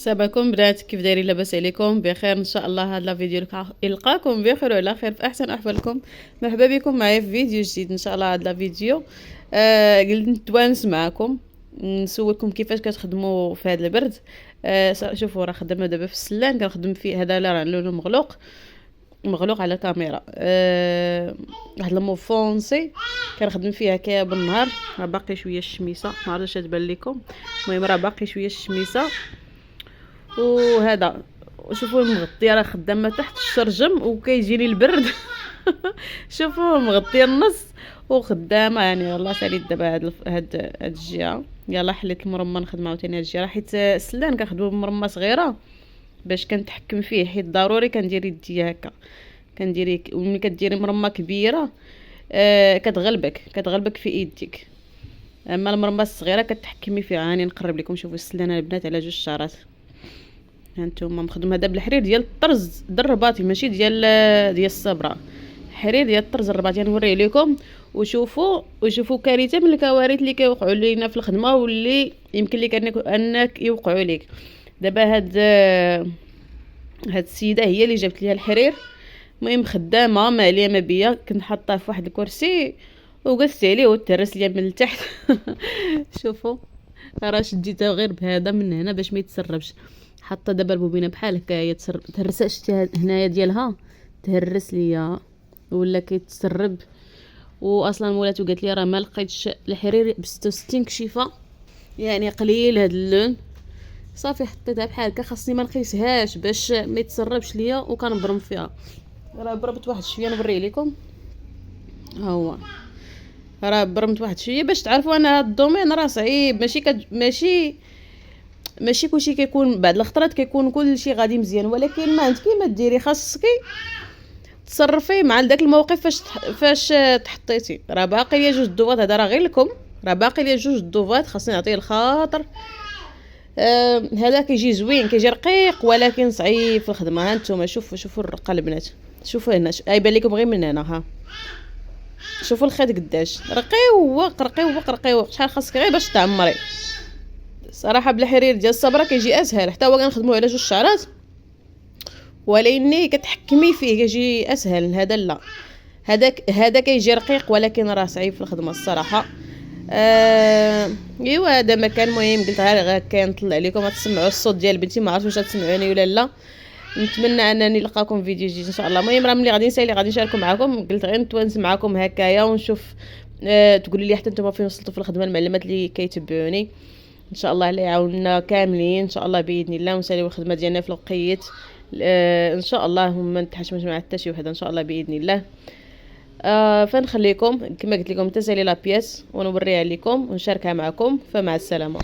سلامكم بنات، كيف دايرين؟ لاباس عليكم؟ بخير ان شاء الله. هذا الفيديو يلقاكم بخير وعلى خير في احسن احوالكم. مرحبا بكم معايا في فيديو جديد ان شاء الله. هذا الفيديو قلت نتوانس معكم، نسولكم كيفاش كتخدموا في هذا البرد. شوفوا راه خدامه دابا في السلان، كنخدم فيه. هذا راه لونه مغلوق على الكاميرا. واحد المو فونسي كنخدم فيها هكايا بالنهار. راه باقي شويه الشميسه، ما عرفتش تبان لكم. المهم راه باقي شويه الشميسه. وهذا شوفوا مغطيه، راه خدامه تحت الشرجم وكيجيني البرد. شوفوا مغطيه النص وخدامه، يعني والله ساليت دابا هاد الجهه. يلا حليت المرمى نخدم عاوتاني هاد الجهه، حيت السلان كنخدمو بمرمى صغيره باش كنتحكم فيه، حيت ضروري كندير يديا هكا. كنديري ملي كديري مرمى كبيره كتغلبك في يديك. اما المرمى الصغيره كتحكمي فيها. هاني نقرب لكم، شوفوا السلانه البنات على جوج شعرات. هانتوما مخدوم هذا بالحرير ديال الطرز الرباطي، ماشي ديال الصبره. حرير ديال الطرز الرباطي. نوريه لكم وشوفوا كارثه من الكوارث اللي كيوقعوا لينا في الخدمه واللي يمكن لك انك يوقعوا لك. دابا هاد السيده هي اللي جابت ليها الحرير. المهم خدامه ما عليا ما بيا، كنت حاطاه في واحد الكرسي وقست عليه وتهرس ليا من التحت. شوفوا راه شديته غير بهذا من هنا باش ما يتسربش. حاطه دابا البوبينه بحال هكايا تهرسات. شتي هنايا ديالها تهرس ليا ولا كيتسرب. واصلا مولاتو قالت لي راه ما لقيتش الحرير ب 66 كشيفه، يعني قليل هاد اللون. صافي حطيتها بحال هكا، خاصني ما نقيسهاش باش ما يتسربش ليا وكنبرم فيها. راه برمت واحد شويه نوريه لكم. ها هو راه برمت واحد شويه باش تعرفوا ان هاد الدومين راه صعيب. ماشي كلشي كيكون، بعد الخطرات كيكون كلشي غادي مزيان، ولكن ما عندك ما ديري، خاصك تصرفي مع داك الموقف. فاش تحطيتي راه باقي ليا جوج دوفات. هذا راه غير لكم، راه باقي ليا جوج دوفات خاصني نعطيه الخاطر. هذا كيجي زوين، كيجي رقيق، ولكن صعيب في الخدمه. ها نتوما شوفوا الرقه البنات، شوفوا هنا يبان لكم غير من هنا. ها شوفوا الخيط قداش رقيق. شحال خاصك غير باش تعمري. صراحه بالحرير ديال الصبره كيجي اسهل، حتى هو كنخدمو على جوج شعرات، ولكن كتحكمي فيه كيجي اسهل. هذا لا، هذا كيجي رقيق ولكن راه صعيب في الخدمه الصراحه. ايوا هذا مكان مهم. قلت غير كنطلع لكم تسمعوا الصوت ديال بنتي، ما عرفتش واش تسمعوني ولا لا. نتمنى انني نلقاكم في فيديو جديد ان شاء الله. المهم راه ملي غادي نسالي غادي نشاركو معكم. قلت غير نتوانس معكم هكايا ونشوف. تقولوا لي حتى نتوما فين وصلتوا في الخدمه، المعلمات اللي كيتبعوني ان شاء الله اللي يعاوننا كاملين ان شاء الله باذن الله، ونساليو الخدمه ديالنا في الوقيت ان شاء الله. ما نتحاشمش مع حتى شي وحده ان شاء الله باذن الله. فنخليكم كما قلت لكم تسالي لا بياس ونوريها لكم ونشاركها معكم. فمع السلامه.